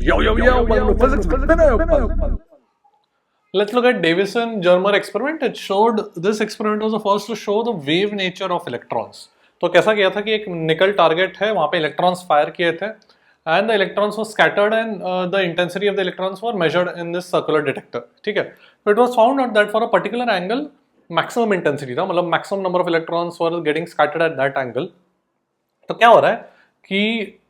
Yo, welcome to Physics with Vinay. Let's look at Davison-Germer experiment. It showed, this experiment was the first to show the wave nature of electrons. तो कैसा किया था कि एक निकल target है, वहाँ पे इलेक्ट्रॉन्स फायर किए थे, and the electrons were scattered and the intensity of the electrons were measured in this circular detector. ठीक है? So it was found out that for a particular angle, maximum intensity था, मतलब maximum number of electrons were getting scattered at that angle. तो क्या हो रहा है कि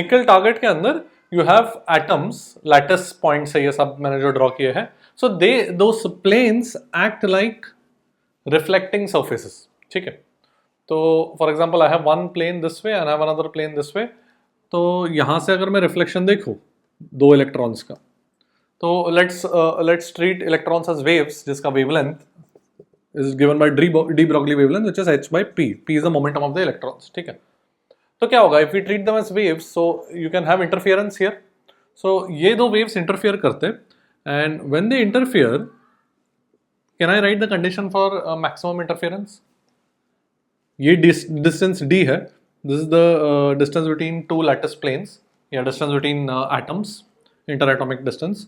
निकल टारगेट के अंदर you have atoms, lattice points है ये सब मैंने जो ड्रॉ किए हैं. So those planes act like reflecting surfaces. ठीक है? तो for example I have one plane this way and I have another plane this way. तो यहाँ से अगर मैं रिफ्लेक्शन देखूँ दो इलेक्ट्रॉन्स का, तो let's treat electrons as waves जिसका wavelength is given by de Broglie wavelength which is h by p. P is the momentum of the electrons. ठीक है? तो क्या होगा if we treat them as waves, so you can have interference here. So ये दो waves interfere करते, and when they interfere, can I write the condition for maximum interference? ये distance d है. This is the distance between two lattice planes, या distance between atoms, interatomic distance.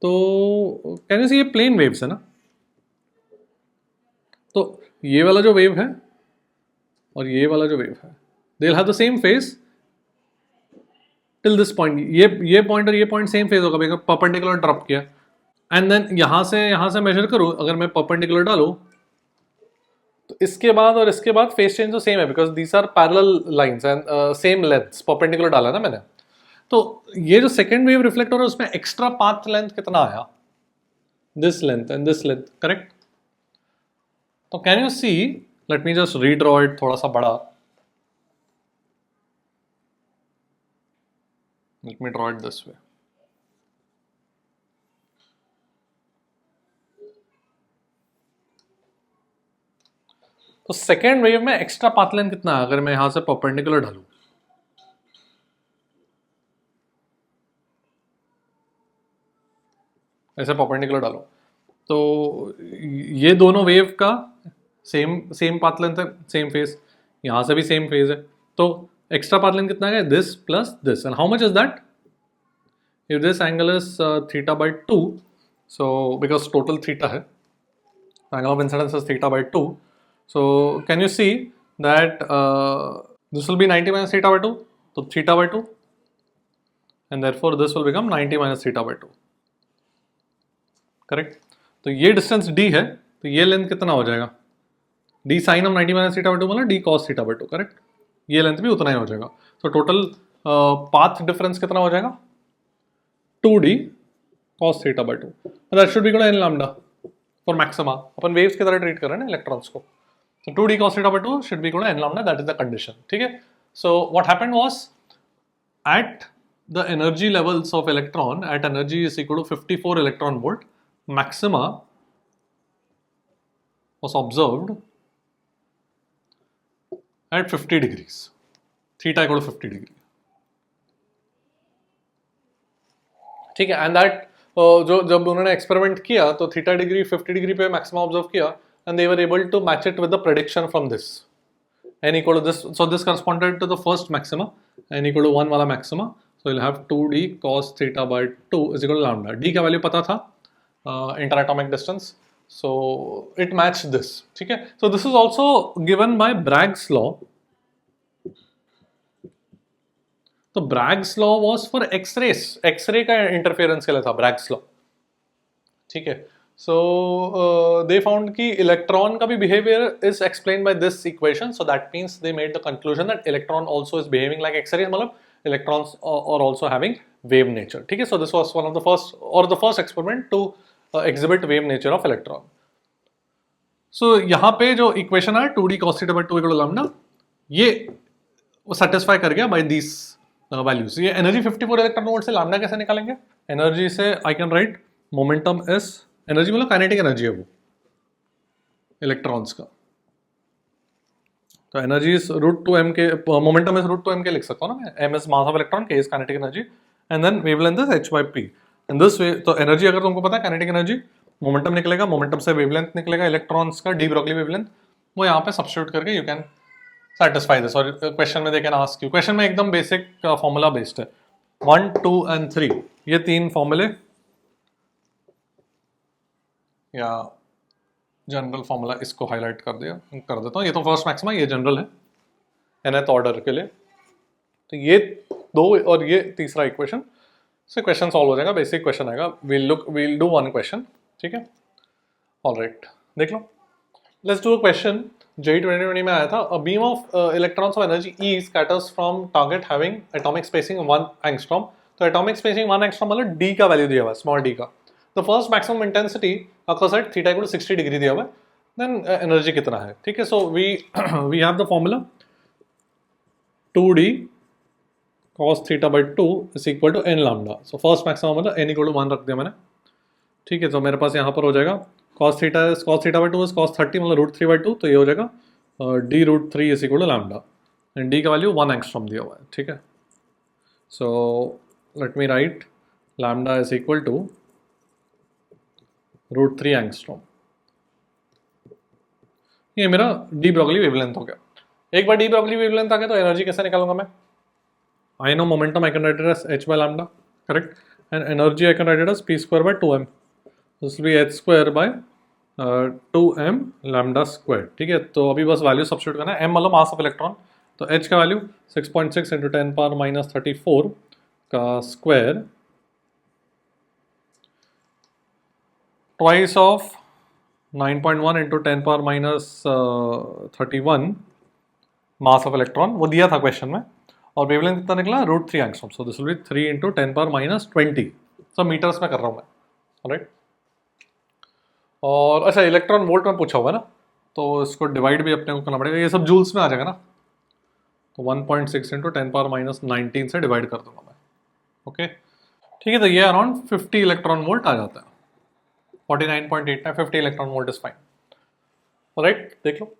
तो can you see ये plane waves है ना? तो ये वाला जो wave है और ये वाला जो wave है, they'll have the same phase till this point. ये point और ये point same phase होगा because perpendicular drop किया. And then यहाँ से measure करूँ, अगर मैं perpendicular डालूँ, तो इसके बाद और इसके बाद phase change तो same है because these are parallel lines and same lengths. Perpendicular डाला ना मैंने. तो ये जो second wave reflect हो रहा है उसमें extra path length कितना आया? This length and this length, correct? तो can you see? Let me just redraw it थोड़ा सा बड़ा. Let me draw it this way. तो सेकेंड वेव में एक्स्ट्रा पाथ लेंथ कितना है अगर मैं यहां से परपेंडिकुलर डालूं? ऐसे परपेंडिकुलर डालो तो ये दोनों वेव का सेम पाथ लेंथ है, सेम फेज, यहां से भी सेम फेज है, तो एक्स्ट्रा पाथ लेंथ कितना है? This plus this. And how much is that? If this angle is theta by 2, so because total theta है, angle of incidence is theta by 2, so can you see that this will be 90 minus theta by 2, so theta by 2, and therefore this will become 90 minus theta by 2, correct? तो ये distance d है, तो ये length कितना हो जाएगा? d sin of 90 minus theta by 2 मतलब d cos theta by 2, correct? ये length भी उतना ही हो जाएगा. So total path difference कितना हो जाएगा? 2d cos theta by 2. And that should be equal to n lambda for maxima. Upon waves की तरह treat कर रहे हैं ना electrons को. So 2d cos theta by 2 should be equal to n lambda. That is the condition. ठीक है? So what happened was at the energy levels of electron, at energy is equal to 54 electron volt, maxima was observed at 50 degrees. Theta equal to 50 degree. ठीक है, and that जो जब उन्होंने experiment किया तो theta degree 50 degree पे maximum observe किया and they were able to match it with the prediction from this n equal to this. So this corresponded to the first maxima, n equal to 1 वाला maxima. So you'll have 2d cos theta by 2 is equal to lambda. d का value पता था, interatomic distance, so it match this. ठीक है, so this is also given by Bragg's law. तो Bragg's law was for X-rays, X-ray का interference के लिए था ब्रैग्स लॉ. ठीक है, सो दे फाउंड कि इलेक्ट्रॉन का भी behaviour is explain by this equation. So that means they made the conclusion that electron also is behaving like X-ray, मतलब electrons are also having wave nature. ठीक है, so this was one of the first experiment to exhibit wave nature of electron. So यहाँ पे जो equation है 2d cos theta by 2 equal to lambda, ये वो satisfy कर गया बाय दिस वैल्यूज. ये एनर्जी 54 इलेक्ट्रॉन वोल्ट से लैम्डा कैसे निकालेंगे? एनर्जी से I can write momentum is, energy मतलब काइनेटिक एनर्जी है वो इलेक्ट्रॉन्स का. तो एनर्जी इज √2m के, मोमेंटम इज √2m के लिख सकता हूँ ना मैं. m is mass of electron, k is kinetic energy, and then wavelength is h by p. In this way, तो एनर्जी अगर तुमको पता है काइनेटिक एनर्जी, मोमेंटम निकलेगा, मोमेंटम से वेवलेंथ निकलेगा इलेक्ट्रॉन्स का, डी ब्रोगली वेवलेंथ, वो यहाँ पे सब्स्टिट्यूट करके यू कैन satisfy this. और क्वेश्चन में they can ask you, question में एकदम बेसिक फॉर्मूला बेस्ड है. 1, 2 and 3 ये 3 फॉर्मूले या जनरल फॉर्मूला इसको हाईलाइट कर देता हूँ। ये तो फर्स्ट मैक्सिमा, ये जनरल है nth ऑर्डर के लिए। तो ये 2 और ये तीसरा इक्वेशन से क्वेश्चन सॉल्व हो जाएगा। बेसिक क्वेश्चन आएगा, we'll do one question, ठीक है। ऑलराइट, देख लो। Let's do a question JEE 2020 में आया था। A beam of electrons of energy E scatters from target having atomic spacing 1 angstrom. तो एटॉमिक स्पेसिंग 1 एंगस्ट्रॉम मतलब D का वैल्यू दिया हुआ है, स्मॉल d का। The first maximum intensity across at theta equal 60 degree दिया हुआ है। देन एनर्जी कितना है, ठीक है। So we have the formula 2d cos theta by 2 is equal to n lambda. So first maximum मतलब n इक्वल टू 1 रख दिया मैंने, ठीक है। तो मेरे पास यहाँ पर हो जाएगा cos theta by 2 is cos 30 मतलब √3/2, तो ये हो जाएगा d√3 is equal to lambda and d का वैल्यू 1 एंगस्ट्रॉम दिया हुआ है, ठीक है। So let me write lambda is equal to √3 angstrom. ये मेरा डी ब्रॉगली वेवलेंथ हो गया। एक बार डी ब्रॉगली वेवलेंथ आ गया तो एनर्जी कैसे निकालूंगा मैं? I know momentum, I can write it as h by lambda, correct? And energy I can write it as p square by 2m. This will be h square by 2m lambda square, ठीक है। तो अभी बस value substitute करना है। m मतलब mass of electron, तो h का वैल्यू 6.6 इंटू 10 पावर माइनस 34 का square twice of 9.1 into 10 power minus 31 mass of electron, वो दिया था क्वेश्चन में। और वेवलेंथ कितना निकला? √3 angstrom. So this will be 3 into 10 power minus 20। सब मीटर्स में कर रहा हूँ मैं, ऑलराइट। और अच्छा, इलेक्ट्रॉन वोल्ट में पूछा हुआ है ना, तो इसको डिवाइड भी अपने को करना पड़ेगा। ये सब जूल्स में आ जाएगा ना, तो 1.6 इंटू 10 पावर माइनस 19 से डिवाइड कर दूंगा मैं, ओके, ठीक है। तो ये अराउंड 50 इलेक्ट्रॉन वोल्ट आ जाता है। 49.89 50 electron volt is fine, alright. देख लो।